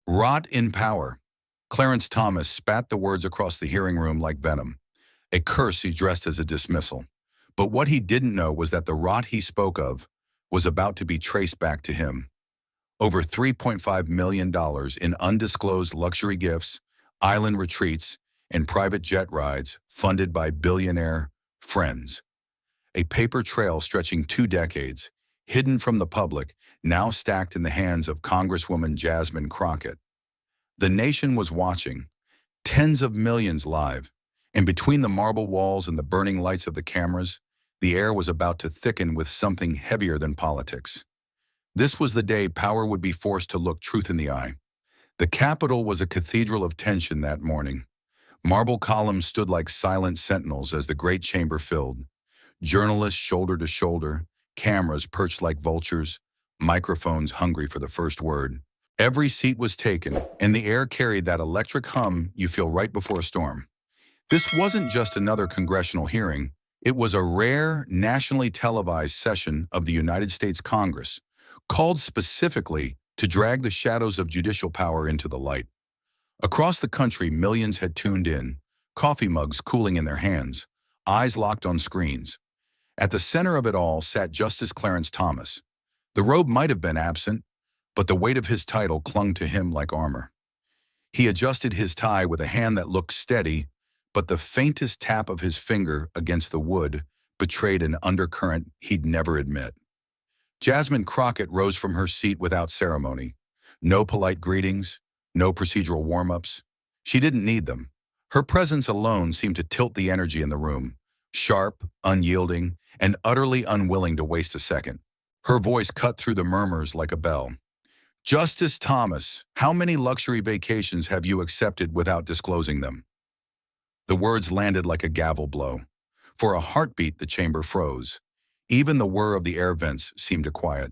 Rot in power. Clarence Thomas spat the words across the hearing room like venom, a curse he dressed as a dismissal. But what he didn't know was that the rot he spoke of was about to be traced back to him. Over $3.5 million in undisclosed luxury gifts, island retreats, and private jet rides funded by billionaire friends. A paper trail stretching 2 decades, hidden from the public, now stacked in the hands of Congresswoman Jasmine Crockett. The nation was watching, tens of millions live, and between the marble walls and the burning lights of the cameras, the air was about to thicken with something heavier than politics. This was the day power would be forced to look truth in the eye. The Capitol was a cathedral of tension that morning. Marble columns stood like silent sentinels as the great chamber filled. Journalists shoulder to shoulder, cameras perched like vultures, microphones hungry for the first word. Every seat was taken, and the air carried that electric hum you feel right before a storm. This wasn't just another congressional hearing. It was a rare, nationally televised session of the United States Congress, called specifically to drag the shadows of judicial power into the light. Across the country, millions had tuned in, coffee mugs cooling in their hands, eyes locked on screens. At the center of it all sat Justice Clarence Thomas. The robe might have been absent, but the weight of his title clung to him like armor. He adjusted his tie with a hand that looked steady, but the faintest tap of his finger against the wood betrayed an undercurrent he'd never admit. Jasmine Crockett rose from her seat without ceremony. No polite greetings, no procedural warm-ups. She didn't need them. Her presence alone seemed to tilt the energy in the room, sharp, unyielding, and utterly unwilling to waste a second. Her voice cut through the murmurs like a bell. Justice Thomas, how many luxury vacations have you accepted without disclosing them? The words landed like a gavel blow. For a heartbeat, the chamber froze. Even the whir of the air vents seemed to quiet.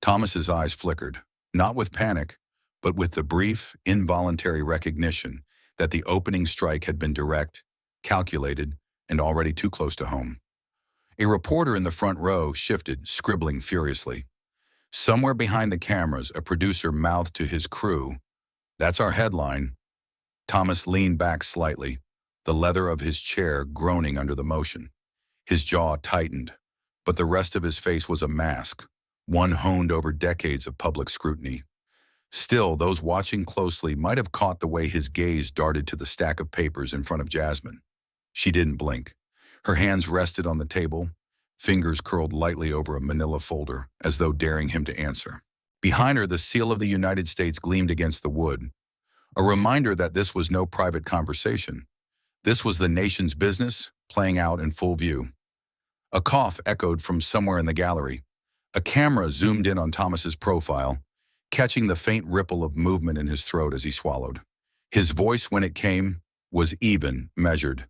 Thomas's eyes flickered, not with panic, but with the brief, involuntary recognition that the opening strike had been direct, calculated, and already too close to home. A reporter in the front row shifted, scribbling furiously. Somewhere behind the cameras, a producer mouthed to his crew, "That's our headline." Thomas leaned back slightly, the leather of his chair groaning under the motion. His jaw tightened, but the rest of his face was a mask, one honed over decades of public scrutiny. Still, those watching closely might have caught the way his gaze darted to the stack of papers in front of Jasmine. She didn't blink. Her hands rested on the table, fingers curled lightly over a manila folder, as though daring him to answer. Behind her, the seal of the United States gleamed against the wood, a reminder that this was no private conversation. This was the nation's business, playing out in full view. A cough echoed from somewhere in the gallery. A camera zoomed in on Thomas's profile, catching the faint ripple of movement in his throat as he swallowed. His voice, when it came, was even, measured.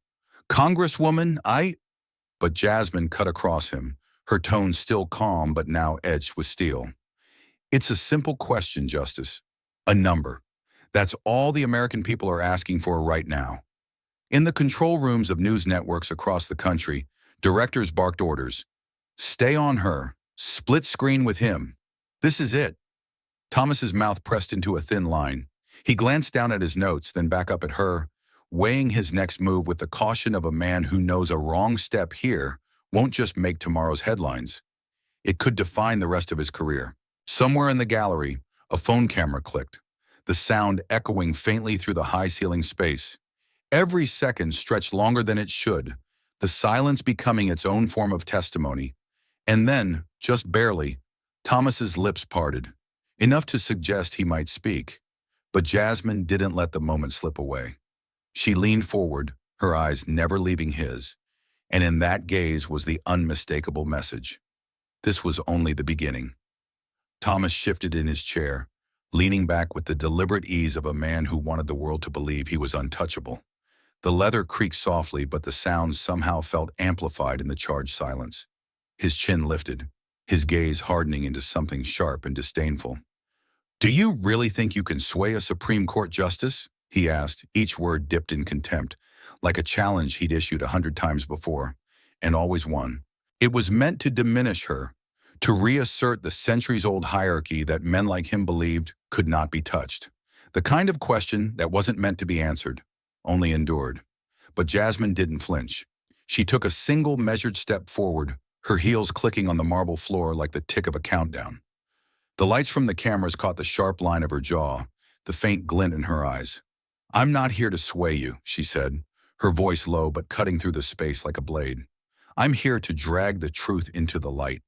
"Congresswoman, But Jasmine cut across him, her tone still calm but now edged with steel. "It's a simple question, Justice. A number. That's all the American people are asking for right now." In the control rooms of news networks across the country, directors barked orders. "Stay on her. Split screen with him. This is it." Thomas's mouth pressed into a thin line. He glanced down at his notes, then back up at her, weighing his next move with the caution of a man who knows a wrong step here won't just make tomorrow's headlines. It could define the rest of his career. Somewhere in the gallery, a phone camera clicked, the sound echoing faintly through the high-ceiling space. Every second stretched longer than it should, the silence becoming its own form of testimony. And then, just barely, Thomas's lips parted, enough to suggest he might speak. But Jasmine didn't let the moment slip away. She leaned forward, her eyes never leaving his, and in that gaze was the unmistakable message. This was only the beginning. Thomas shifted in his chair, leaning back with the deliberate ease of a man who wanted the world to believe he was untouchable. The leather creaked softly, but the sound somehow felt amplified in the charged silence. His chin lifted, his gaze hardening into something sharp and disdainful. "Do you really think you can sway a Supreme Court justice?" he asked, each word dipped in contempt, like a challenge he'd issued 100 times before, and always won. It was meant to diminish her, to reassert the centuries-old hierarchy that men like him believed could not be touched. The kind of question that wasn't meant to be answered, only endured. But Jasmine didn't flinch. She took a single measured step forward, her heels clicking on the marble floor like the tick of a countdown. The lights from the cameras caught the sharp line of her jaw, the faint glint in her eyes. "I'm not here to sway you," she said, her voice low but cutting through the space like a blade. "I'm here to drag the truth into the light."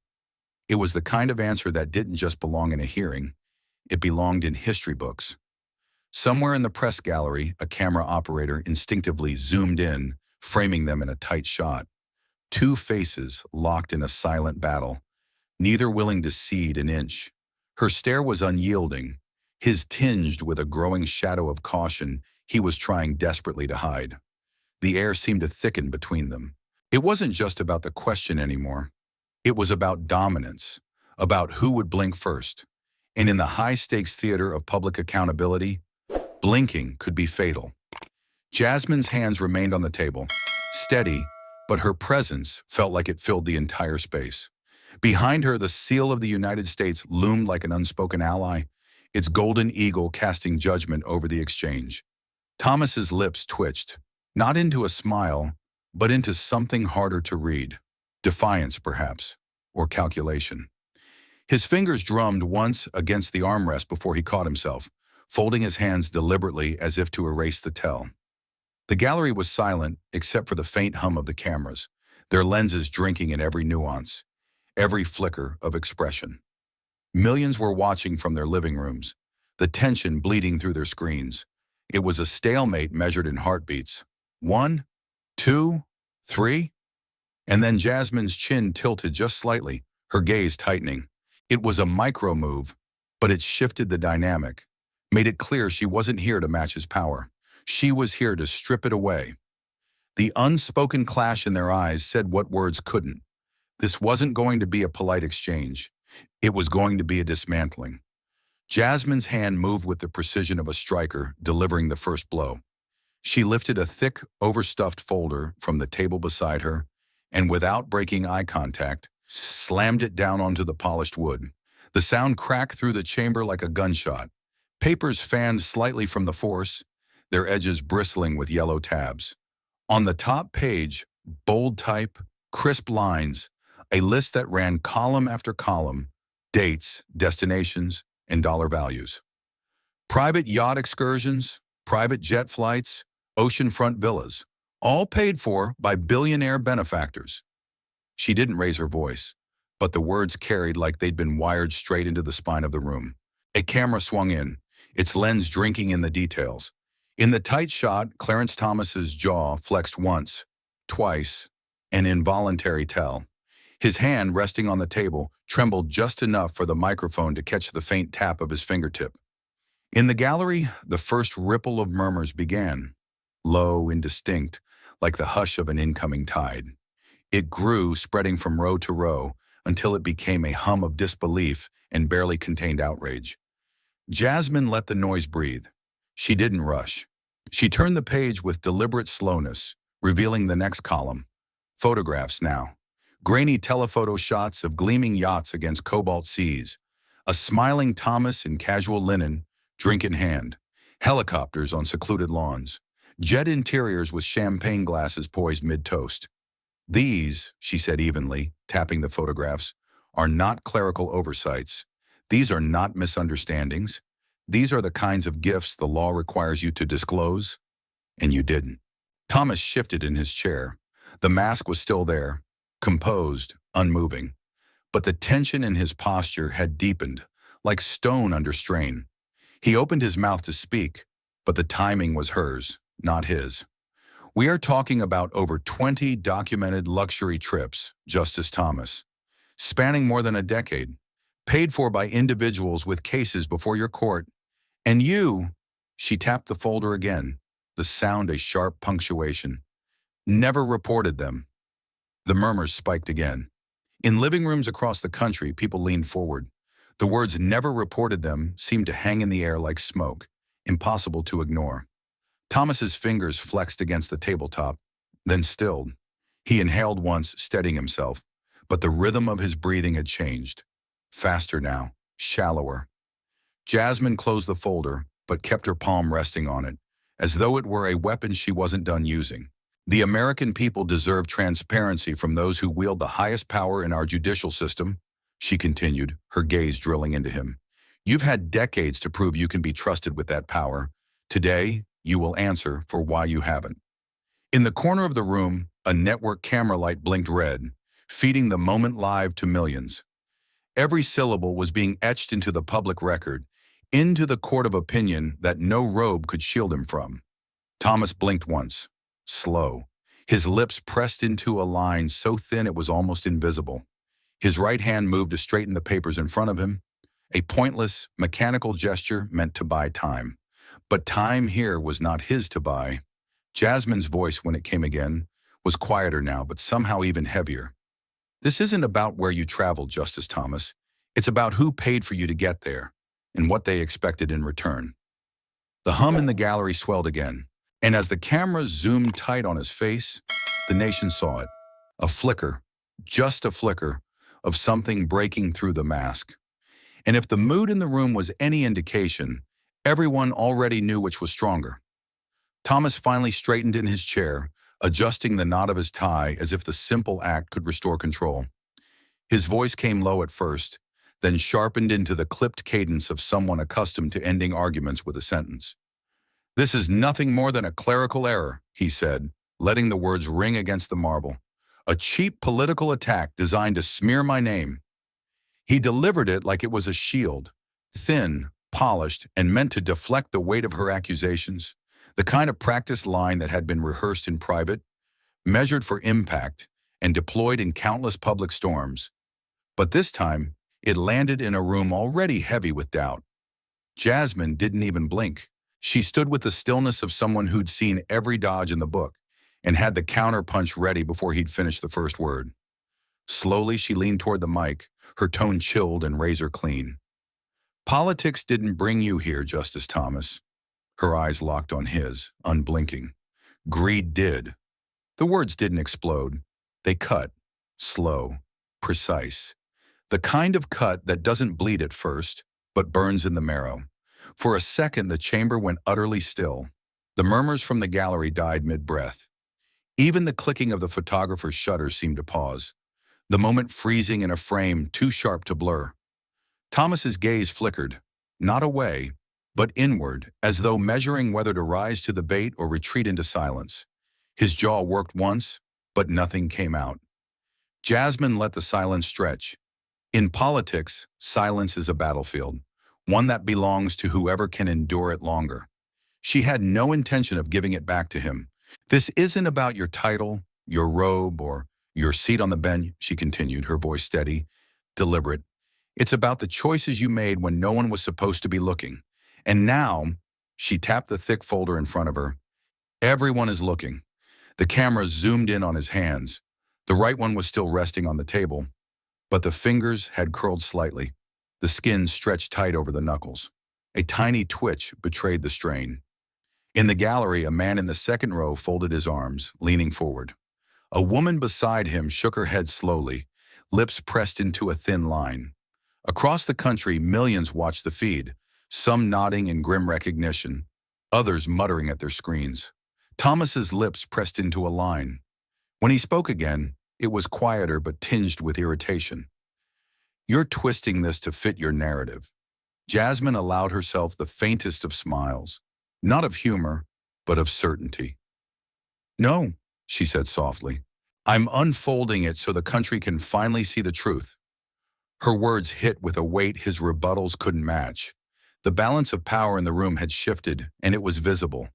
It was the kind of answer that didn't just belong in a hearing, it belonged in history books. Somewhere in the press gallery, a camera operator instinctively zoomed in, framing them in a tight shot. Two faces locked in a silent battle, neither willing to cede an inch. Her stare was unyielding, his tinged with a growing shadow of caution he was trying desperately to hide. The air seemed to thicken between them. It wasn't just about the question anymore. It was about dominance, about who would blink first. And in the high-stakes theater of public accountability, blinking could be fatal. Jasmine's hands remained on the table, steady, but her presence felt like it filled the entire space. Behind her, the seal of the United States loomed like an unspoken ally, its golden eagle casting judgment over the exchange. Thomas's lips twitched, not into a smile, but into something harder to read. Defiance, perhaps, or calculation. His fingers drummed once against the armrest before he caught himself, folding his hands deliberately as if to erase the tell. The gallery was silent except for the faint hum of the cameras, their lenses drinking in every nuance, every flicker of expression. Millions were watching from their living rooms, the tension bleeding through their screens. It was a stalemate measured in heartbeats. 1, 2, 3. And then Jasmine's chin tilted just slightly, her gaze tightening. It was a micro move, but it shifted the dynamic, made it clear she wasn't here to match his power. She was here to strip it away. The unspoken clash in their eyes said what words couldn't. This wasn't going to be a polite exchange. It was going to be a dismantling. Jasmine's hand moved with the precision of a striker delivering the first blow. She lifted a thick, overstuffed folder from the table beside her, and without breaking eye contact, slammed it down onto the polished wood. The sound cracked through the chamber like a gunshot. Papers fanned slightly from the force, their edges bristling with yellow tabs. On the top page, bold type, crisp lines, a list that ran column after column, dates, destinations, and dollar values. Private yacht excursions, private jet flights, oceanfront villas, all paid for by billionaire benefactors. She didn't raise her voice, but the words carried like they'd been wired straight into the spine of the room. A camera swung in, its lens drinking in the details. In the tight shot, Clarence Thomas's jaw flexed once, twice, an involuntary tell. His hand, resting on the table, trembled just enough for the microphone to catch the faint tap of his fingertip. In the gallery, the first ripple of murmurs began, low, indistinct, like the hush of an incoming tide. It grew, spreading from row to row, until it became a hum of disbelief and barely contained outrage. Jasmine let the noise breathe. She didn't rush. She turned the page with deliberate slowness, revealing the next column. Photographs now. Grainy telephoto shots of gleaming yachts against cobalt seas. A smiling Thomas in casual linen, drink in hand. Helicopters on secluded lawns. Jet interiors with champagne glasses poised mid-toast. "These," she said evenly, tapping the photographs, "are not clerical oversights. These are not misunderstandings. These are the kinds of gifts the law requires you to disclose, and you didn't." Thomas shifted in his chair. The mask was still there, composed, unmoving. But the tension in his posture had deepened, like stone under strain. He opened his mouth to speak, but the timing was hers, not his. "We are talking about over 20 documented luxury trips, Justice Thomas, spanning more than a decade, paid for by individuals with cases before your court. And you," she tapped the folder again, the sound a sharp punctuation, "never reported them." The murmurs spiked again. In living rooms across the country, people leaned forward. The words "never reported them" seemed to hang in the air like smoke, impossible to ignore. Thomas's fingers flexed against the tabletop, then stilled. He inhaled once, steadying himself, but the rhythm of his breathing had changed. Faster now, shallower. Jasmine closed the folder, but kept her palm resting on it, as though it were a weapon she wasn't done using. The American people deserve transparency from those who wield the highest power in our judicial system, she continued, her gaze drilling into him. You've had decades to prove you can be trusted with that power. Today, you will answer for why you haven't. In the corner of the room, a network camera light blinked red, feeding the moment live to millions. Every syllable was being etched into the public record, into the court of opinion that no robe could shield him from. Thomas blinked once, slow, his lips pressed into a line so thin it was almost invisible. His right hand moved to straighten the papers in front of him, a pointless, mechanical gesture meant to buy time. But time here was not his to buy. Jasmine's voice, when it came again, was quieter now, but somehow even heavier. This isn't about where you traveled, Justice Thomas. It's about who paid for you to get there, and what they expected in return. The hum in the gallery swelled again, and as the camera zoomed tight on his face, the nation saw it. A flicker, just a flicker, of something breaking through the mask. And if the mood in the room was any indication, everyone already knew which was stronger. Thomas finally straightened in his chair, adjusting the knot of his tie as if the simple act could restore control. His voice came low at first, then sharpened into the clipped cadence of someone accustomed to ending arguments with a sentence. This is nothing more than a clerical error, he said, letting the words ring against the marble. A cheap political attack designed to smear my name. He delivered it like it was a shield, thin, polished, and meant to deflect the weight of her accusations, the kind of practiced line that had been rehearsed in private, measured for impact, and deployed in countless public storms. But this time, it landed in a room already heavy with doubt. Jasmine didn't even blink. She stood with the stillness of someone who'd seen every dodge in the book and had the counterpunch ready before he'd finished the first word. Slowly, she leaned toward the mic, her tone chilled and razor clean. Politics didn't bring you here, Justice Thomas. Her eyes locked on his, unblinking. Greed did. The words didn't explode. They cut, slow, precise. The kind of cut that doesn't bleed at first, but burns in the marrow. For a second, the chamber went utterly still. The murmurs from the gallery died mid-breath. Even the clicking of the photographer's shutter seemed to pause, the moment freezing in a frame too sharp to blur. Thomas's gaze flickered, not away, but inward, as though measuring whether to rise to the bait or retreat into silence. His jaw worked once, but nothing came out. Jasmine let the silence stretch. In politics, silence is a battlefield, one that belongs to whoever can endure it longer. She had no intention of giving it back to him. This isn't about your title, your robe, or your seat on the bench, she continued, her voice steady, deliberate. It's about the choices you made when no one was supposed to be looking. And now, she tapped the thick folder in front of her. Everyone is looking. The camera zoomed in on his hands. The right one was still resting on the table, but the fingers had curled slightly. The skin stretched tight over the knuckles. A tiny twitch betrayed the strain. In the gallery, a man in the second row folded his arms, leaning forward. A woman beside him shook her head slowly, lips pressed into a thin line. Across the country, millions watched the feed, some nodding in grim recognition, others muttering at their screens. Thomas's lips pressed into a line. When he spoke again, it was quieter but tinged with irritation. You're twisting this to fit your narrative. Jasmine allowed herself the faintest of smiles, not of humor, but of certainty. No, she said softly. I'm unfolding it so the country can finally see the truth. Her words hit with a weight his rebuttals couldn't match. The balance of power in the room had shifted, and it was visible.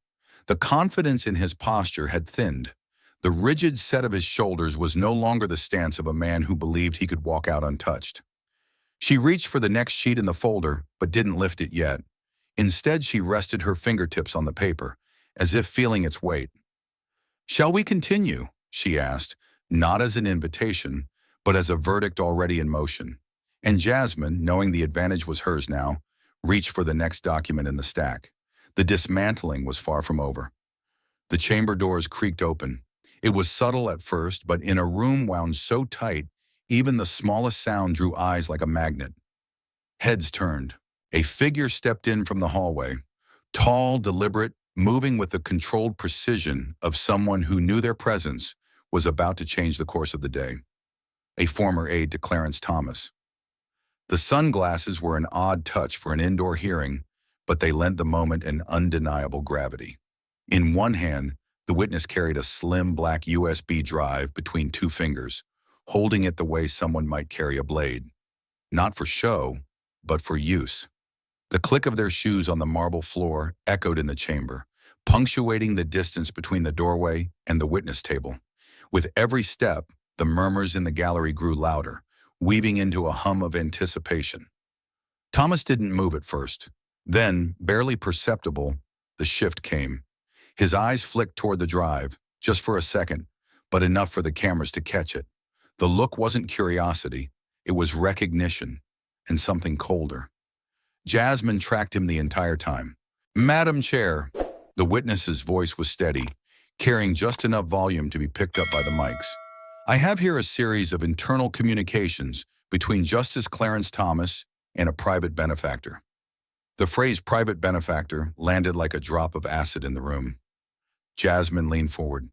The confidence in his posture had thinned. The rigid set of his shoulders was no longer the stance of a man who believed he could walk out untouched. She reached for the next sheet in the folder, but didn't lift it yet. Instead, she rested her fingertips on the paper, as if feeling its weight. Shall we continue? She asked, not as an invitation, but as a verdict already in motion. And Jasmine, knowing the advantage was hers now, reached for the next document in the stack. The dismantling was far from over. The chamber doors creaked open. It was subtle at first, but in a room wound so tight, even the smallest sound drew eyes like a magnet. Heads turned. A figure stepped in from the hallway, Tall, deliberate, moving with the controlled precision of someone who knew their presence was about to change the course of the day. A former aide to Clarence Thomas. The sunglasses were an odd touch for an indoor hearing, but they lent the moment an undeniable gravity. In one hand, the witness carried a slim black USB drive between two fingers, holding it the way someone might carry a blade. Not for show, but for use. The click of their shoes on the marble floor echoed in the chamber, punctuating the distance between the doorway and the witness table. With every step, the murmurs in the gallery grew louder, weaving into a hum of anticipation. Thomas didn't move at first. Then, barely perceptible, the shift came. His eyes flicked toward the drive, just for a second, but enough for the cameras to catch it. The look wasn't curiosity, it was recognition, and something colder. Jasmine tracked him the entire time. "Madam Chair," the witness's voice was steady, carrying just enough volume to be picked up by the mics. "I have here a series of internal communications between Justice Clarence Thomas and a private benefactor." The phrase private benefactor landed like a drop of acid in the room. Jasmine leaned forward.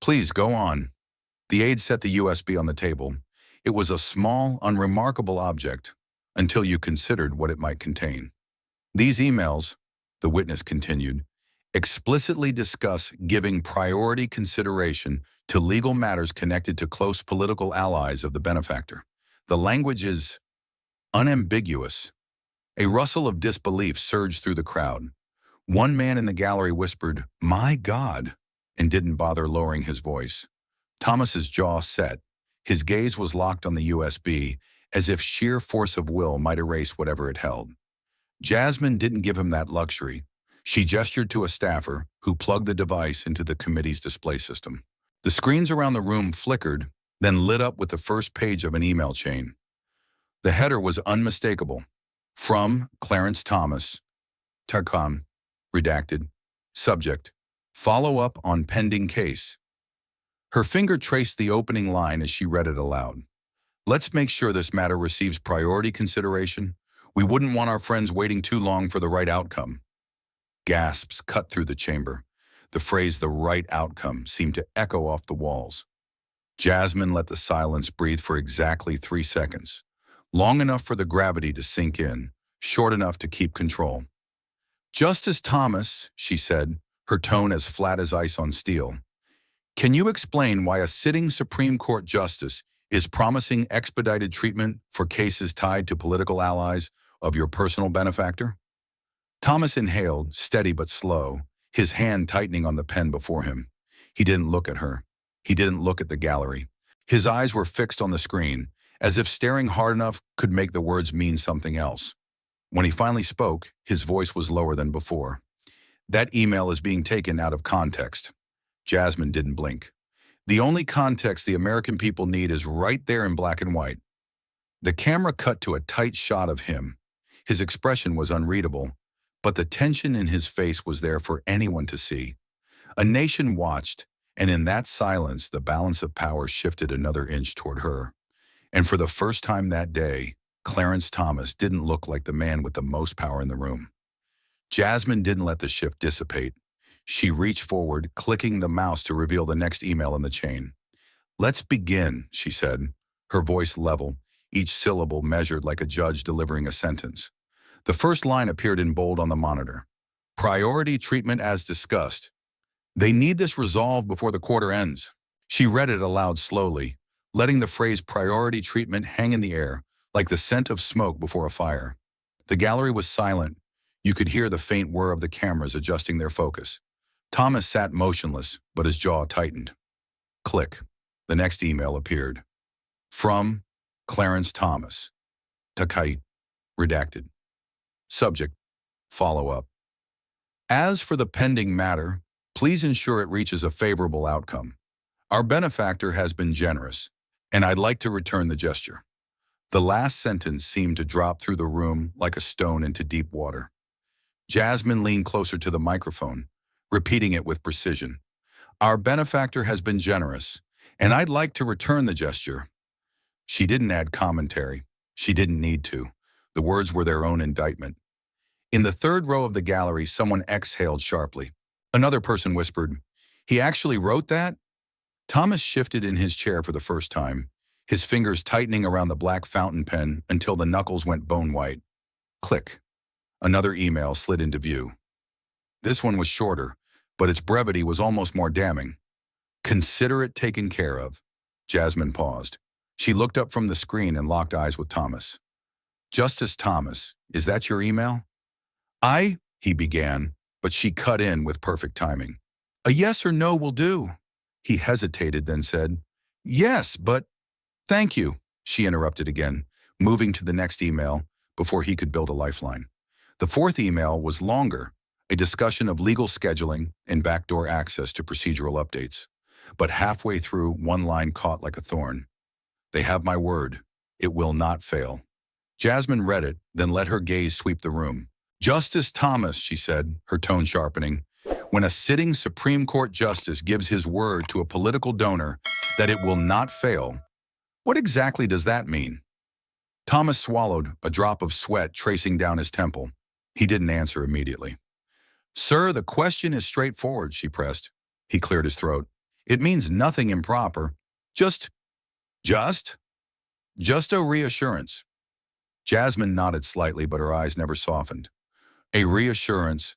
"Please, go on." The aide set the USB on the table. It was a small, unremarkable object, until you considered what it might contain. "These emails," the witness continued, "explicitly discuss giving priority consideration to legal matters connected to close political allies of the benefactor. The language is unambiguous." A rustle of disbelief surged through the crowd. One man in the gallery whispered, "My God," and didn't bother lowering his voice. Thomas's jaw set. His gaze was locked on the USB, as if sheer force of will might erase whatever it held. Jasmine didn't give him that luxury. She gestured to a staffer, who plugged the device into the committee's display system. The screens around the room flickered, then lit up with the first page of an email chain. The header was unmistakable. From Clarence Thomas. Tarkhan. Redacted. Subject: follow-up on pending case. Her finger traced the opening line as she read it aloud. "Let's make sure this matter receives priority consideration. We wouldn't want our friends waiting too long for the right outcome." Gasps cut through the chamber. The phrase "the right outcome" seemed to echo off the walls. Jasmine let the silence breathe for exactly 3 seconds. Long enough for the gravity to sink in, short enough to keep control. "Justice Thomas," she said, her tone as flat as ice on steel, "can you explain why a sitting Supreme Court justice is promising expedited treatment for cases tied to political allies of your personal benefactor?" Thomas inhaled, steady but slow, his hand tightening on the pen before him. He didn't look at her. He didn't look at the gallery. His eyes were fixed on the screen, as if staring hard enough could make the words mean something else. When he finally spoke, his voice was lower than before. "That email is being taken out of context." Jasmine didn't blink. "The only context the American people need is right there in black and white." The camera cut to a tight shot of him. His expression was unreadable, but the tension in his face was there for anyone to see. A nation watched, and in that silence the balance of power shifted another inch toward her. And for the first time that day, Clarence Thomas didn't look like the man with the most power in the room. Jasmine didn't let the shift dissipate. She reached forward, clicking the mouse to reveal the next email in the chain. "Let's begin," she said, her voice level, each syllable measured like a judge delivering a sentence. The first line appeared in bold on the monitor. "Priority treatment as discussed. They need this resolved before the quarter ends." She read it aloud slowly, letting the phrase priority treatment hang in the air, like the scent of smoke before a fire. The gallery was silent. You could hear the faint whir of the cameras adjusting their focus. Thomas sat motionless, but his jaw tightened. Click. The next email appeared. From Clarence Thomas. Takai. Redacted. Subject: follow-up. As for the pending matter, please ensure it reaches a favorable outcome. Our benefactor has been generous, and I'd like to return the gesture. The last sentence seemed to drop through the room like a stone into deep water. Jasmine leaned closer to the microphone, repeating it with precision. Our benefactor has been generous, and I'd like to return the gesture. She didn't add commentary. She didn't need to. The words were their own indictment. In the third row of the gallery, someone exhaled sharply. Another person whispered, "He actually wrote that?" Thomas shifted in his chair for the first time, his fingers tightening around the black fountain pen until the knuckles went bone white. Click. Another email slid into view. This one was shorter, but its brevity was almost more damning. "Consider it taken care of." Jasmine paused. She looked up from the screen and locked eyes with Thomas. "Justice Thomas, is that your email?" He began, but she cut in with perfect timing. "A yes or no will do." He hesitated, then said, "Yes, but—" "Thank you," she interrupted again, moving to the next email before he could build a lifeline. The fourth email was longer, a discussion of legal scheduling and backdoor access to procedural updates. But halfway through, one line caught like a thorn. "They have my word. It will not fail." Jasmine read it, then let her gaze sweep the room. "Justice Thomas," she said, her tone sharpening, "when a sitting Supreme Court justice gives his word to a political donor that it will not fail, what exactly does that mean?" Thomas swallowed, a drop of sweat tracing down his temple. He didn't answer immediately. "Sir, the question is straightforward," she pressed. He cleared his throat. "It means nothing improper. Just a reassurance." Jasmine nodded slightly, but her eyes never softened. "A reassurance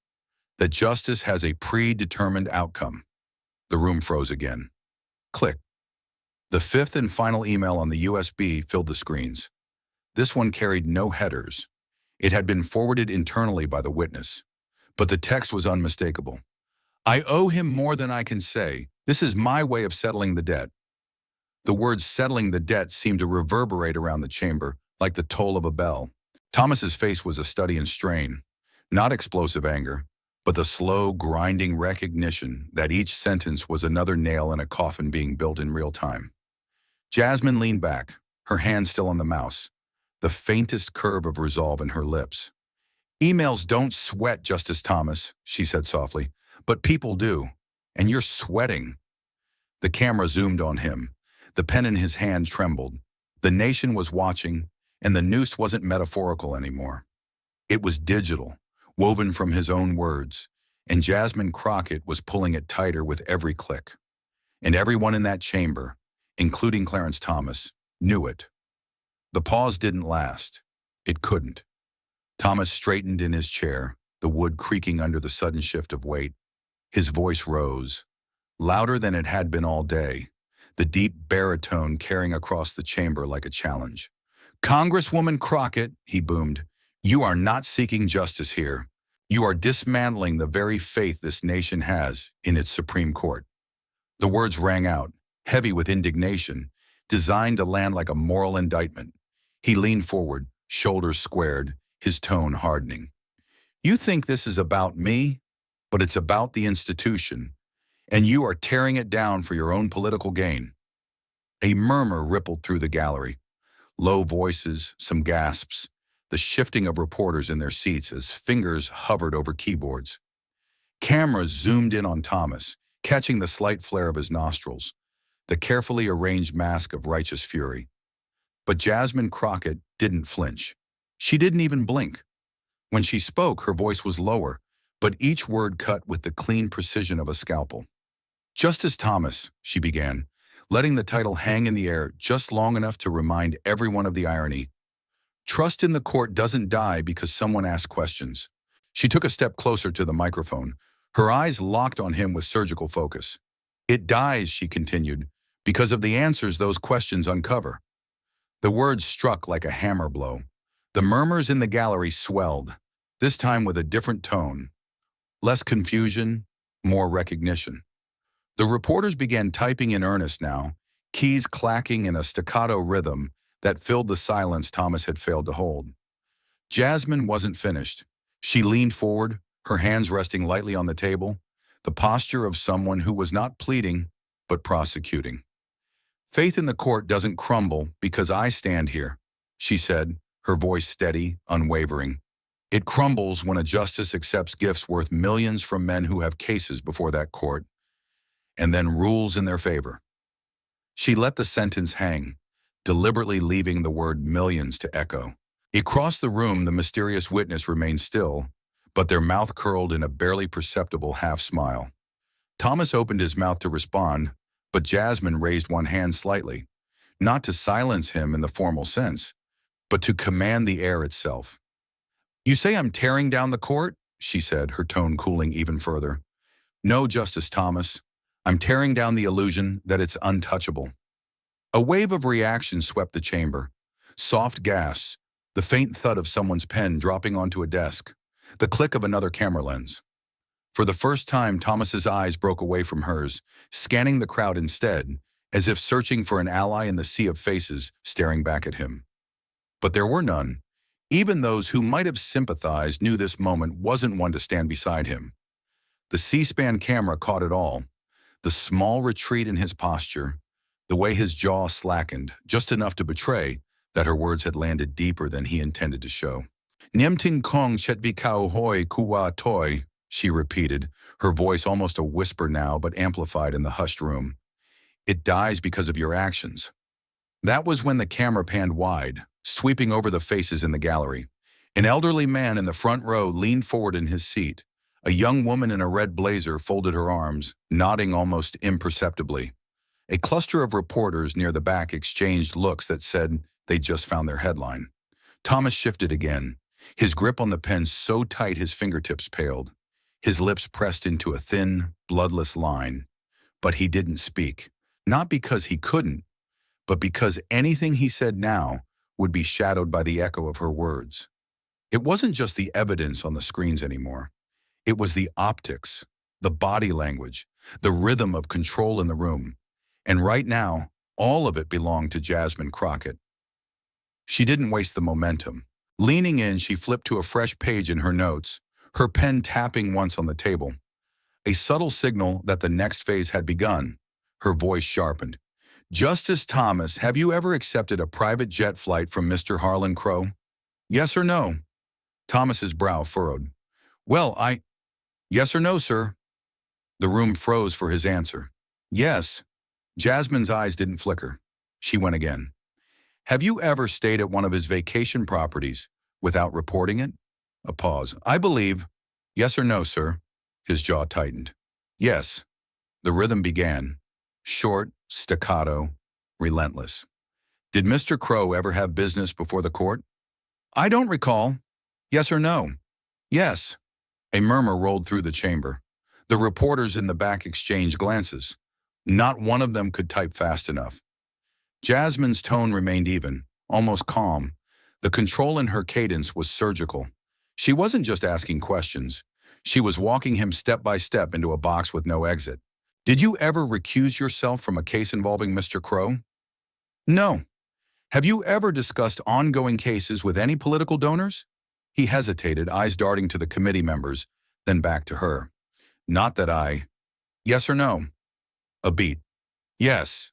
that justice has a predetermined outcome." The room froze again. Click. The fifth and final email on the USB filled the screens. This one carried no headers. It had been forwarded internally by the witness, but the text was unmistakable. "I owe him more than I can say. This is my way of settling the debt." The words "settling the debt" seemed to reverberate around the chamber like the toll of a bell. Thomas's face was a study in strain, not explosive anger, but the slow, grinding recognition that each sentence was another nail in a coffin being built in real time. Jasmine leaned back, her hand still on the mouse, the faintest curve of resolve in her lips. "Emails don't sweat, Justice Thomas," she said softly, "but people do, and you're sweating." The camera zoomed on him. The pen in his hand trembled. The nation was watching, and the noose wasn't metaphorical anymore. It was digital, woven from his own words, and Jasmine Crockett was pulling it tighter with every click. And everyone in that chamber, including Clarence Thomas, knew it. The pause didn't last. It couldn't. Thomas straightened in his chair, the wood creaking under the sudden shift of weight. His voice rose, louder than it had been all day, the deep baritone carrying across the chamber like a challenge. "Congresswoman Crockett," he boomed, "you are not seeking justice here. You are dismantling the very faith this nation has in its Supreme Court." The words rang out, heavy with indignation, designed to land like a moral indictment. He leaned forward, shoulders squared, his tone hardening. "You think this is about me, but it's about the institution, and you are tearing it down for your own political gain." A murmur rippled through the gallery. Low voices, some gasps, the shifting of reporters in their seats as fingers hovered over keyboards. Cameras zoomed in on Thomas, catching the slight flare of his nostrils, the carefully arranged mask of righteous fury. But Jasmine Crockett didn't flinch. She didn't even blink. When she spoke, her voice was lower, but each word cut with the clean precision of a scalpel. "Justice Thomas," she began, letting the title hang in the air just long enough to remind everyone of the irony. "Trust in the court doesn't die because someone asks questions." She took a step closer to the microphone, her eyes locked on him with surgical focus. "It dies," she continued, "because of the answers those questions uncover." The words struck like a hammer blow. The murmurs in the gallery swelled, this time with a different tone. Less confusion, more recognition. The reporters began typing in earnest now, keys clacking in a staccato rhythm that filled the silence Thomas had failed to hold. Jasmine wasn't finished. She leaned forward, her hands resting lightly on the table, the posture of someone who was not pleading, but prosecuting. "Faith in the court doesn't crumble because I stand here," she said, her voice steady, unwavering. "It crumbles when a justice accepts gifts worth millions from men who have cases before that court, and then rules in their favor." She let the sentence hang, deliberately leaving the word millions to echo. Across the room, the mysterious witness remained still, but their mouth curled in a barely perceptible half-smile. Thomas opened his mouth to respond, but Jasmine raised one hand slightly, not to silence him in the formal sense, but to command the air itself. "You say I'm tearing down the court?" she said, her tone cooling even further. "No, Justice Thomas. I'm tearing down the illusion that it's untouchable." A wave of reaction swept the chamber. Soft gasps, the faint thud of someone's pen dropping onto a desk, the click of another camera lens. For the first time, Thomas's eyes broke away from hers, scanning the crowd instead, as if searching for an ally in the sea of faces staring back at him. But there were none. Even those who might have sympathized knew this moment wasn't one to stand beside him. The C-SPAN camera caught it all. The small retreat in his posture, the way his jaw slackened, just enough to betray that her words had landed deeper than he intended to show. "Niemtin kong chetvikau hoi kuwa toi," she repeated, her voice almost a whisper now but amplified in the hushed room. "It dies because of your actions." That was when the camera panned wide, sweeping over the faces in the gallery. An elderly man in the front row leaned forward in his seat. A young woman in a red blazer folded her arms, nodding almost imperceptibly. A cluster of reporters near the back exchanged looks that said they'd just found their headline. Thomas shifted again, his grip on the pen so tight his fingertips paled. His lips pressed into a thin, bloodless line. But he didn't speak, not because he couldn't, but because anything he said now would be shadowed by the echo of her words. It wasn't just the evidence on the screens anymore. It was the optics, the body language, the rhythm of control in the room. And right now, all of it belonged to Jasmine Crockett. She didn't waste the momentum. Leaning in, she flipped to a fresh page in her notes, her pen tapping once on the table. A subtle signal that the next phase had begun. Her voice sharpened. "Justice Thomas, have you ever accepted a private jet flight from Mr. Harlan Crow? Yes or no?" Thomas's brow furrowed. "Well, Yes or no, sir?" The room froze for his answer. "Yes." Jasmine's eyes didn't flicker. She went again. "Have you ever stayed at one of his vacation properties without reporting it?" A pause. "I believe." "Yes or no, sir?" His jaw tightened. "Yes." The rhythm began. Short, staccato, relentless. "Did Mr. Crow ever have business before the court?" "I don't recall." "Yes or no?" "Yes." A murmur rolled through the chamber. The reporters in the back exchanged glances. Not one of them could type fast enough. Jasmine's tone remained even, almost calm. The control in her cadence was surgical. She wasn't just asking questions. She was walking him step by step into a box with no exit. "Did you ever recuse yourself from a case involving Mr. Crow?" "No." "Have you ever discussed ongoing cases with any political donors?" He hesitated, eyes darting to the committee members, then back to her. "Not that I..." "Yes or no?" A beat. "Yes."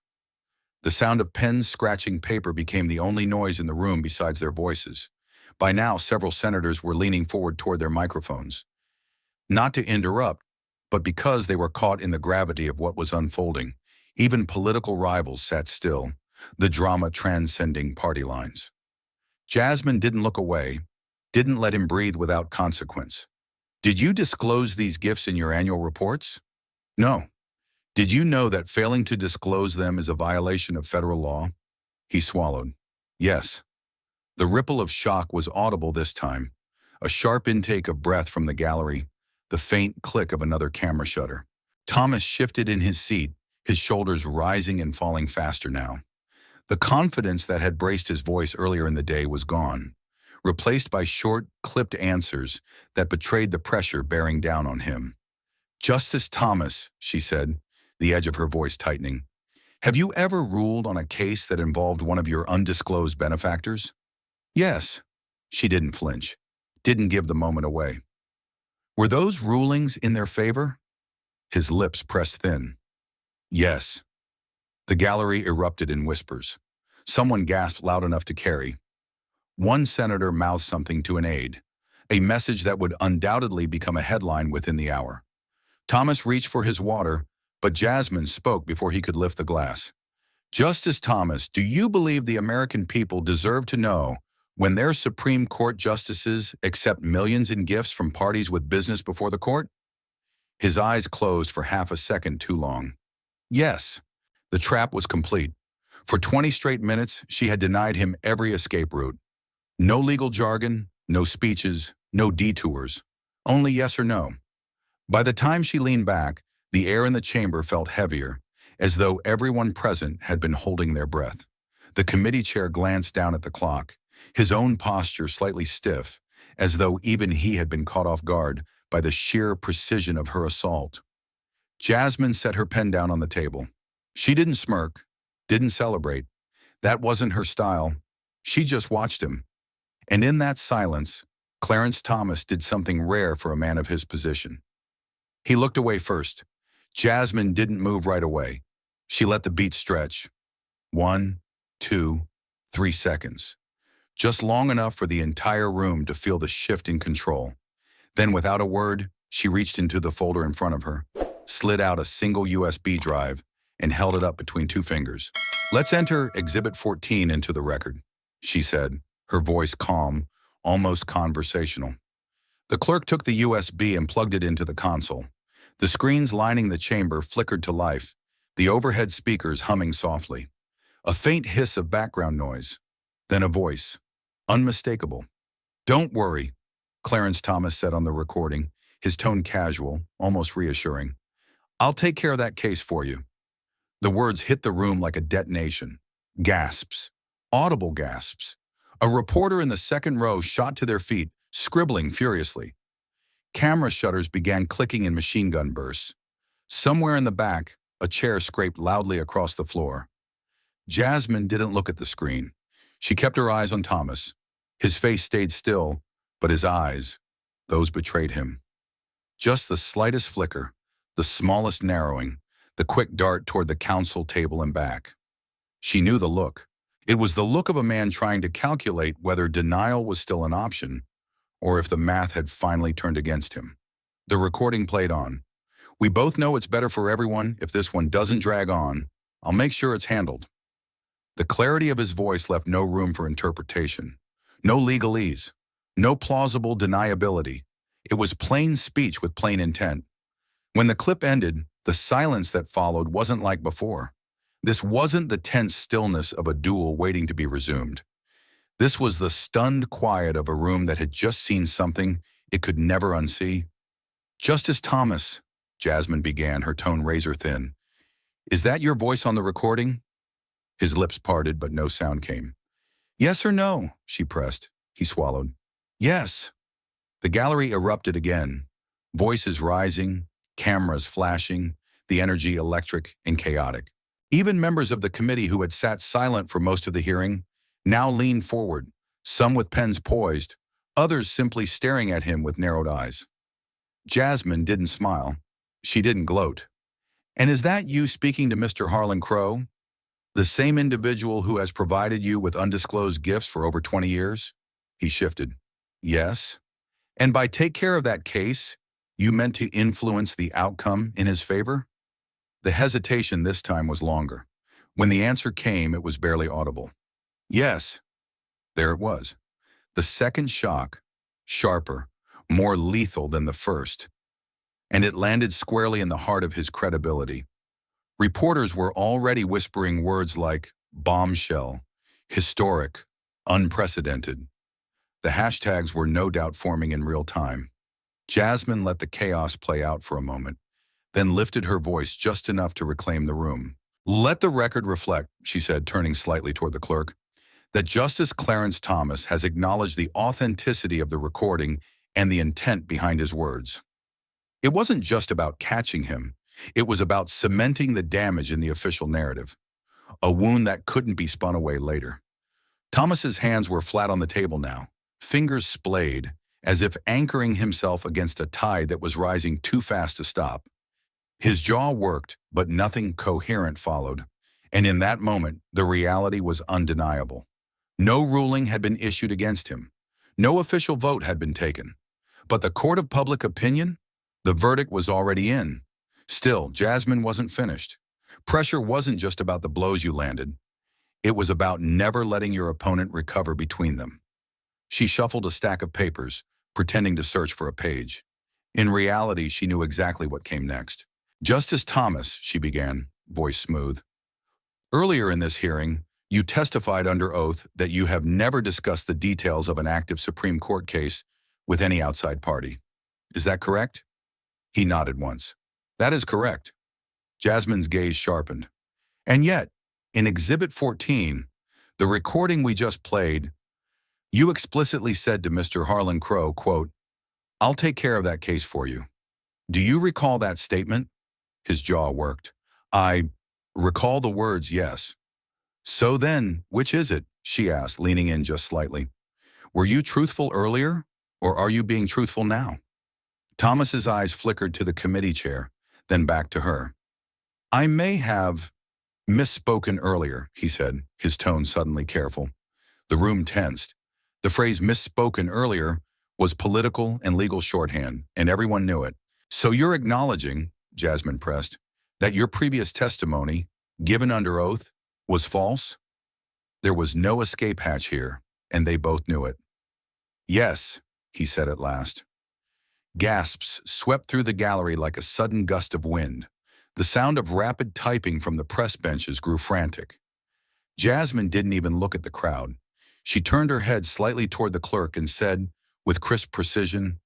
The sound of pens scratching paper became the only noise in the room besides their voices. By now, several senators were leaning forward toward their microphones. Not to interrupt, but because they were caught in the gravity of what was unfolding. Even political rivals sat still, the drama transcending party lines. Jasmine didn't look away, didn't let him breathe without consequence. "Did you disclose these gifts in your annual reports?" "No." "Did you know that failing to disclose them is a violation of federal law?" He swallowed. "Yes." The ripple of shock was audible this time, a sharp intake of breath from the gallery, the faint click of another camera shutter. Thomas shifted in his seat, his shoulders rising and falling faster now. The confidence that had braced his voice earlier in the day was gone, replaced by short, clipped answers that betrayed the pressure bearing down on him. "Justice Thomas," she said, the edge of her voice tightening, "have you ever ruled on a case that involved one of your undisclosed benefactors?" "Yes." She didn't flinch, didn't give the moment away. "Were those rulings in their favor?" His lips pressed thin. "Yes." The gallery erupted in whispers. Someone gasped loud enough to carry. One senator mouthed something to an aide, a message that would undoubtedly become a headline within the hour. Thomas reached for his water, but Jasmine spoke before he could lift the glass. "Justice Thomas, do you believe the American people deserve to know When their Supreme Court justices accept millions in gifts from parties with business before the court? His eyes closed for half a second too long. Yes, the trap was complete. For 20 straight minutes, she had denied him every escape route. No legal jargon, no speeches, no detours. Only yes or no. By the time she leaned back, the air in the chamber felt heavier, as though everyone present had been holding their breath. The committee chair glanced down at the clock, his own posture slightly stiff, as though even he had been caught off guard by the sheer precision of her assault. Jasmine set her pen down on the table. She didn't smirk, didn't celebrate. That wasn't her style. She just watched him. And in that silence, Clarence Thomas did something rare for a man of his position. He looked away first. Jasmine didn't move right away. She let the beat stretch. 1, 2, 3 seconds. Just long enough for the entire room to feel the shift in control. Then, without a word, she reached into the folder in front of her, slid out a single USB drive, and held it up between two fingers. "Let's enter Exhibit 14 into the record," she said, her voice calm, almost conversational. The clerk took the USB and plugged it into the console. The screens lining the chamber flickered to life, the overhead speakers humming softly. A faint hiss of background noise. Then a voice. Unmistakable. "Don't worry," Clarence Thomas said on the recording, his tone casual, almost reassuring. "I'll take care of that case for you." The words hit the room like a detonation. Gasps. Audible gasps. A reporter in the second row shot to their feet, scribbling furiously. Camera shutters began clicking in machine gun bursts. Somewhere in the back, a chair scraped loudly across the floor. Jasmine didn't look at the screen. She kept her eyes on Thomas. His face stayed still, but his eyes, those betrayed him. Just the slightest flicker, the smallest narrowing, the quick dart toward the counsel table and back. She knew the look. It was the look of a man trying to calculate whether denial was still an option, or if the math had finally turned against him. The recording played on. "We both know it's better for everyone if this one doesn't drag on. I'll make sure it's handled." The clarity of his voice left no room for interpretation. No legalese. No plausible deniability. It was plain speech with plain intent. When the clip ended, the silence that followed wasn't like before. This wasn't the tense stillness of a duel waiting to be resumed. This was the stunned quiet of a room that had just seen something it could never unsee. "Justice Thomas," Jasmine began, her tone razor thin. "Is that your voice on the recording?" His lips parted, but no sound came. "Yes or no?" she pressed. He swallowed. "Yes." The gallery erupted again. Voices rising, cameras flashing, the energy electric and chaotic. Even members of the committee who had sat silent for most of the hearing now leaned forward, some with pens poised, others simply staring at him with narrowed eyes. Jasmine didn't smile. She didn't gloat. "And is that you speaking to Mr. Harlan Crow? The same individual who has provided you with undisclosed gifts for over 20 years? He shifted. "Yes." "And by take care of that case, you meant to influence the outcome in his favor?" The hesitation this time was longer. When the answer came, it was barely audible. "Yes." There it was. The second shock, sharper, more lethal than the first. And it landed squarely in the heart of his credibility. Reporters were already whispering words like bombshell, historic, unprecedented. The hashtags were no doubt forming in real time. Jasmine let the chaos play out for a moment, then lifted her voice just enough to reclaim the room. "Let the record reflect," she said, turning slightly toward the clerk, "that Justice Clarence Thomas has acknowledged the authenticity of the recording and the intent behind his words. It wasn't just about catching him. It was about cementing the damage in the official narrative, a wound that couldn't be spun away later." Thomas's hands were flat on the table now, fingers splayed, as if anchoring himself against a tide that was rising too fast to stop. His jaw worked, but nothing coherent followed. And in that moment, the reality was undeniable. No ruling had been issued against him. No official vote had been taken. But the court of public opinion? The verdict was already in. Still, Jasmine wasn't finished. Pressure wasn't just about the blows you landed. It was about never letting your opponent recover between them. She shuffled a stack of papers, pretending to search for a page. In reality, she knew exactly what came next. "Justice Thomas," she began, voice smooth. "Earlier in this hearing, you testified under oath that you have never discussed the details of an active Supreme Court case with any outside party. Is that correct?" He nodded once. "That is correct." Jasmine's gaze sharpened. "And yet, in Exhibit 14, the recording we just played, you explicitly said to Mr. Harlan Crow, quote, 'I'll take care of that case for you.' Do you recall that statement?" His jaw worked. "I recall the words, yes." "So then, which is it?" she asked, leaning in just slightly. "Were you truthful earlier, or are you being truthful now?" Thomas's eyes flickered to the committee chair, then back to her. "I may have misspoken earlier," he said, his tone suddenly careful. The room tensed. The phrase "misspoken earlier" was political and legal shorthand, and everyone knew it. "So you're acknowledging," Jasmine pressed, "that your previous testimony, given under oath, was false?" There was no escape hatch here, and they both knew it. "Yes," he said at last. Gasps swept through the gallery like a sudden gust of wind. The sound of rapid typing from the press benches grew frantic. Jasmine didn't even look at the crowd. She turned her head slightly toward the clerk and said, with crisp precision,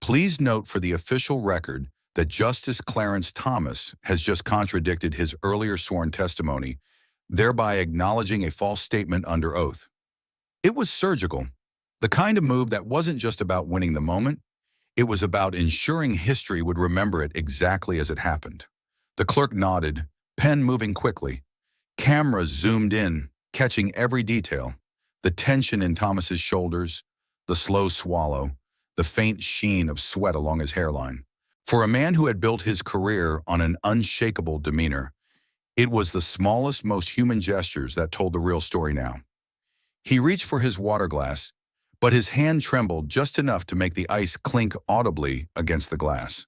"Please note for the official record that Justice Clarence Thomas has just contradicted his earlier sworn testimony, thereby acknowledging a false statement under oath." It was surgical, the kind of move that wasn't just about winning the moment, it was about ensuring history would remember it exactly as it happened. The clerk nodded, pen moving quickly. Cameras zoomed in, catching every detail. The tension in Thomas's shoulders, the slow swallow, the faint sheen of sweat along his hairline. For a man who had built his career on an unshakable demeanor, it was the smallest, most human gestures that told the real story now. He reached for his water glass, but his hand trembled just enough to make the ice clink audibly against the glass.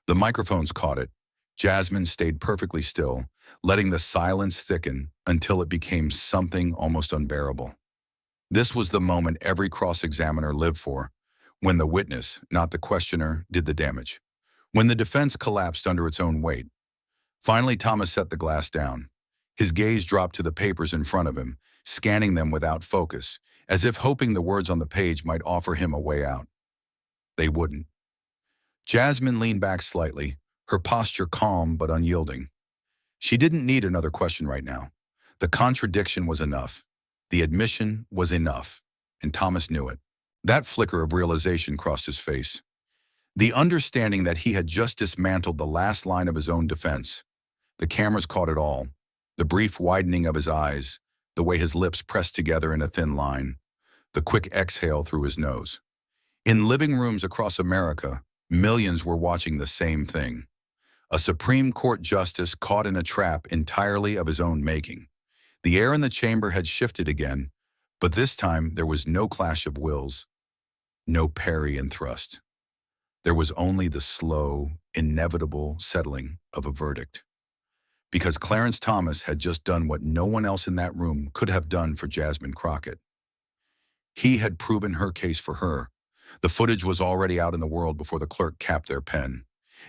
The microphones caught it. Jasmine stayed perfectly still, letting the silence thicken until it became something almost unbearable. This was the moment every cross-examiner lived for, when the witness, not the questioner, did the damage. When the defense collapsed under its own weight. Finally, Thomas set the glass down. His gaze dropped to the papers in front of him, scanning them without focus, as if hoping the words on the page might offer him a way out. They wouldn't. Jasmine leaned back slightly, her posture calm but unyielding. She didn't need another question right now. The contradiction was enough. The admission was enough, and Thomas knew it. That flicker of realization crossed his face. The understanding that he had just dismantled the last line of his own defense. The cameras caught it all. The brief widening of his eyes, the way his lips pressed together in a thin line, the quick exhale through his nose. In living rooms across America, millions were watching the same thing. A Supreme Court justice caught in a trap entirely of his own making. The air in the chamber had shifted again, but this time there was no clash of wills, no parry and thrust. There was only the slow, inevitable settling of a verdict. Because Clarence Thomas had just done what no one else in that room could have done for Jasmine Crockett. He had proven her case for her. The footage was already out in the world before the clerk capped their pen.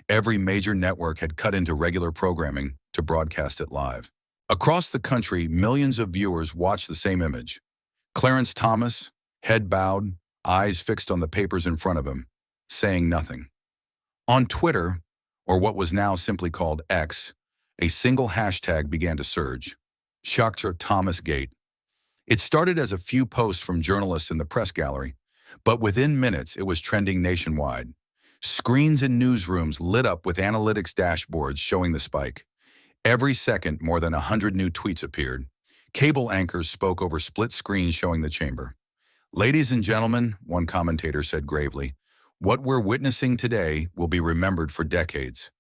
Every major network had cut into regular programming to broadcast it live. Across the country, millions of viewers watched the same image. Clarence Thomas, head bowed, eyes fixed on the papers in front of him, saying nothing. On Twitter, or what was now simply called X, a single hashtag began to surge. Dr. Thomas Gate. It started as a few posts from journalists in the press gallery, but within minutes it was trending nationwide. Screens in newsrooms lit up with analytics dashboards showing the spike. Every second, more than 100 new tweets appeared. Cable anchors spoke over split screens showing the chamber. "Ladies and gentlemen," one commentator said gravely, "what we're witnessing today will be remembered for decades.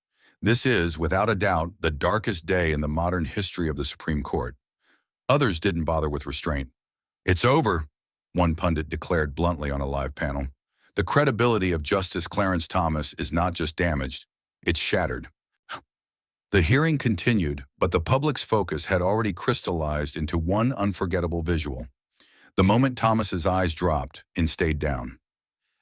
This is, without a doubt, the darkest day in the modern history of the Supreme Court." Others didn't bother with restraint. "It's over," one pundit declared bluntly on a live panel. "The credibility of Justice Clarence Thomas is not just damaged, it's shattered." The hearing continued, but the public's focus had already crystallized into one unforgettable visual. The moment Thomas's eyes dropped and stayed down.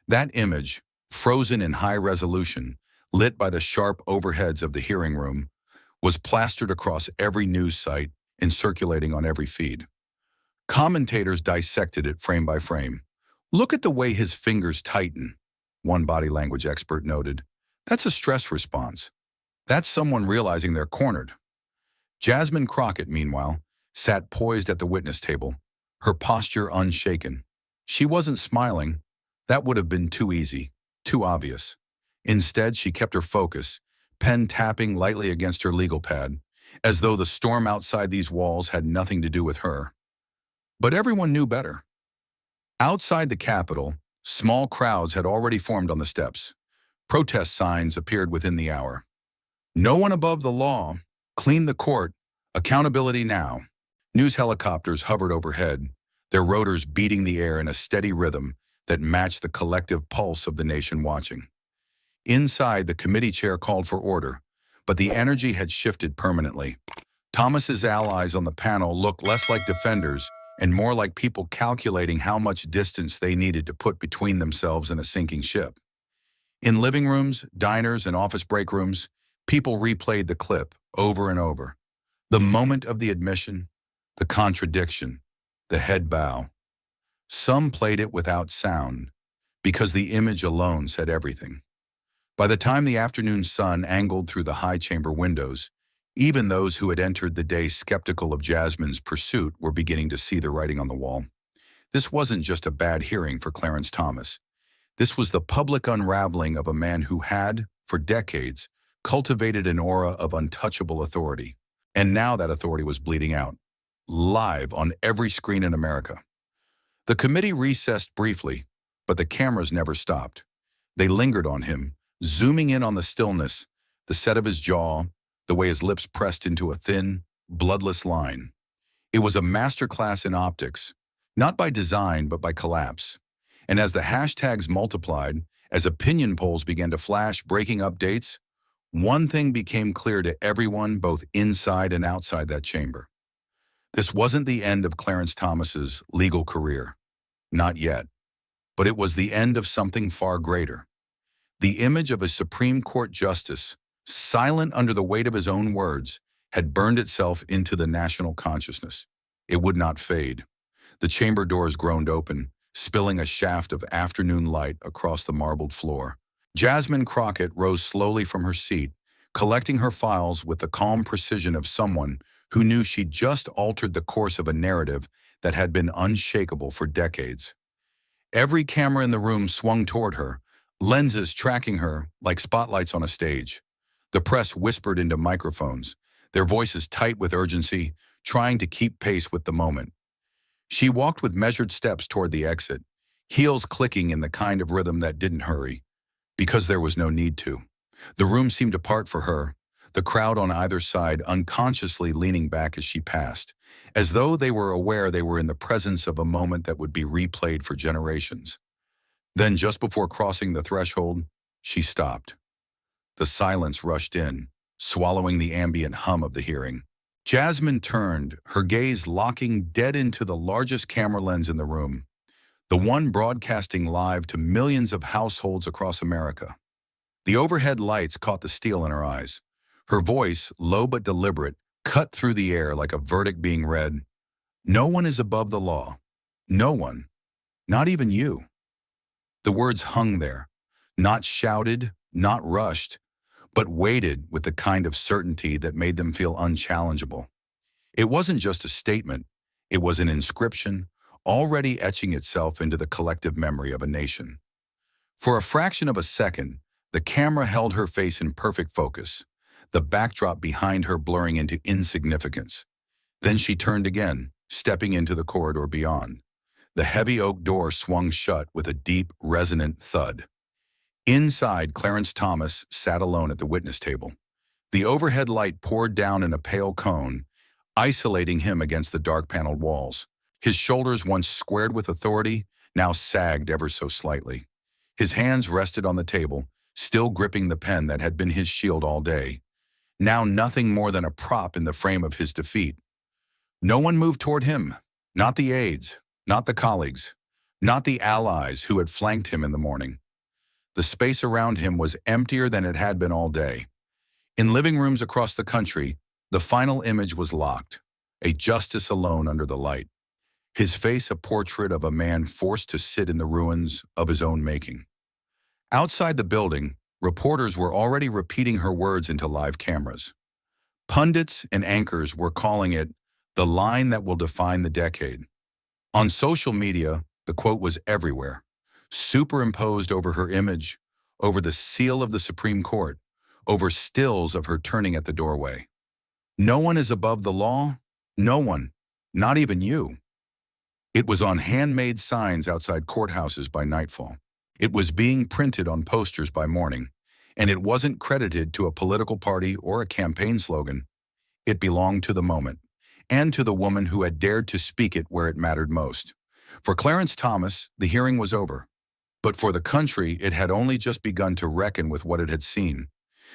That image, frozen in high resolution, lit by the sharp overheads of the hearing room, was plastered across every news site and circulating on every feed. Commentators dissected it frame by frame. "Look at the way his fingers tighten," one body language expert noted. "That's a stress response. That's someone realizing they're cornered." Jasmine Crockett, meanwhile, sat poised at the witness table, her posture unshaken. She wasn't smiling. That would have been too easy, too obvious. Instead, she kept her focus, pen tapping lightly against her legal pad, as though the storm outside these walls had nothing to do with her. But everyone knew better. Outside the Capitol, small crowds had already formed on the steps. Protest signs appeared within the hour. "No one above the law. Clean the court. Accountability now." News helicopters hovered overhead, their rotors beating the air in a steady rhythm that matched the collective pulse of the nation watching. Inside, the committee chair called for order, but the energy had shifted permanently. Thomas's allies on the panel looked less like defenders and more like people calculating how much distance they needed to put between themselves and a sinking ship. In living rooms, diners, and office break rooms, people replayed the clip over and over. The moment of the admission, the contradiction, the head bow. Some played it without sound, because the image alone said everything. By the time the afternoon sun angled through the high chamber windows, even those who had entered the day skeptical of Jasmine's pursuit were beginning to see the writing on the wall. This wasn't just a bad hearing for Clarence Thomas. This was the public unraveling of a man who had, for decades, cultivated an aura of untouchable authority. And now that authority was bleeding out, live on every screen in America. The committee recessed briefly, but the cameras never stopped. They lingered on him, zooming in on the stillness, the set of his jaw, the way his lips pressed into a thin, bloodless line. It was a masterclass in optics, not by design but by collapse. And as the hashtags multiplied, as opinion polls began to flash breaking updates, one thing became clear to everyone both inside and outside that chamber. This wasn't the end of Clarence Thomas's legal career. Not yet. But it was the end of something far greater. The image of a Supreme Court justice, silent under the weight of his own words, had burned itself into the national consciousness. It would not fade. The chamber doors groaned open, spilling a shaft of afternoon light across the marbled floor. Jasmine Crockett rose slowly from her seat, collecting her files with the calm precision of someone who knew she'd just altered the course of a narrative that had been unshakable for decades. Every camera in the room swung toward her, lenses tracking her like spotlights on a stage. The press whispered into microphones, their voices tight with urgency, trying to keep pace with the moment. She walked with measured steps toward the exit, heels clicking in the kind of rhythm that didn't hurry, because there was no need to. The room seemed apart for her, the crowd on either side unconsciously leaning back as she passed, as though they were aware they were in the presence of a moment that would be replayed for generations. Then, just before crossing the threshold, she stopped. The silence rushed in, swallowing the ambient hum of the hearing. Jasmine turned, her gaze locking dead into the largest camera lens in the room, the one broadcasting live to millions of households across America. The overhead lights caught the steel in her eyes. Her voice, low but deliberate, cut through the air like a verdict being read. "No one is above the law. No one. Not even you." The words hung there, not shouted, not rushed, but weighted with the kind of certainty that made them feel unchallengeable. It wasn't just a statement, it was an inscription, already etching itself into the collective memory of a nation. For a fraction of a second, the camera held her face in perfect focus, the backdrop behind her blurring into insignificance. Then she turned again, stepping into the corridor beyond. The heavy oak door swung shut with a deep, resonant thud. Inside, Clarence Thomas sat alone at the witness table. The overhead light poured down in a pale cone, isolating him against the dark-paneled walls. His shoulders, once squared with authority, now sagged ever so slightly. His hands rested on the table, still gripping the pen that had been his shield all day, now nothing more than a prop in the frame of his defeat. No one moved toward him, not the aides, Not the colleagues, not the allies who had flanked him in the morning. The space around him was emptier than it had been all day. In living rooms across the country, the final image was locked, a justice alone under the light. His face a portrait of a man forced to sit in the ruins of his own making. Outside the building, reporters were already repeating her words into live cameras. Pundits and anchors were calling it the line that will define the decade. On social media, the quote was everywhere, superimposed over her image, over the seal of the Supreme Court, over stills of her turning at the doorway. No one is above the law. No one, not even you. It was on handmade signs outside courthouses by nightfall. It was being printed on posters by morning, and it wasn't credited to a political party or a campaign slogan. It belonged to the moment, and to the woman who had dared to speak it where it mattered most. For Clarence Thomas, the hearing was over. But for the country, it had only just begun to reckon with what it had seen.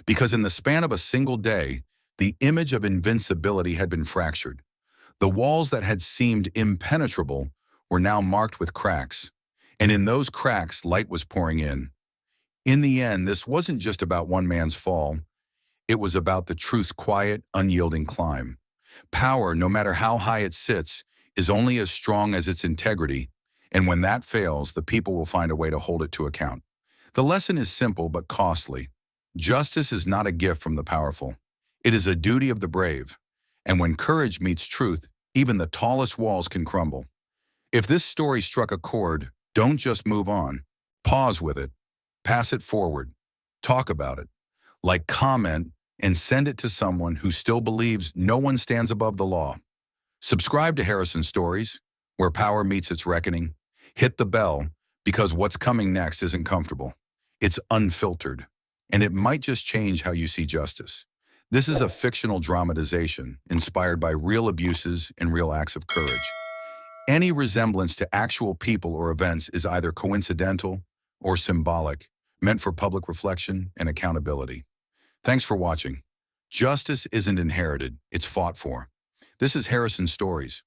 Because in the span of a single day, the image of invincibility had been fractured. The walls that had seemed impenetrable were now marked with cracks. And in those cracks, light was pouring in. In the end, this wasn't just about one man's fall. It was about the truth's quiet, unyielding climb. Power, no matter how high it sits, is only as strong as its integrity, and when that fails, the people will find a way to hold it to account. The lesson is simple but costly. Justice is not a gift from the powerful. It is a duty of the brave. And when courage meets truth, even the tallest walls can crumble. If this story struck a chord, don't just move on. Pause with it. Pass it forward. Talk about it. Like, comment, and send it to someone who still believes no one stands above the law. Subscribe to Harrison Stories, where power meets its reckoning. Hit the bell, because what's coming next isn't comfortable. It's unfiltered, and it might just change how you see justice. This is a fictional dramatization inspired by real abuses and real acts of courage. Any resemblance to actual people or events is either coincidental or symbolic, meant for public reflection and accountability. Thanks for watching. Justice isn't inherited, it's fought for. This is Harrison Stories.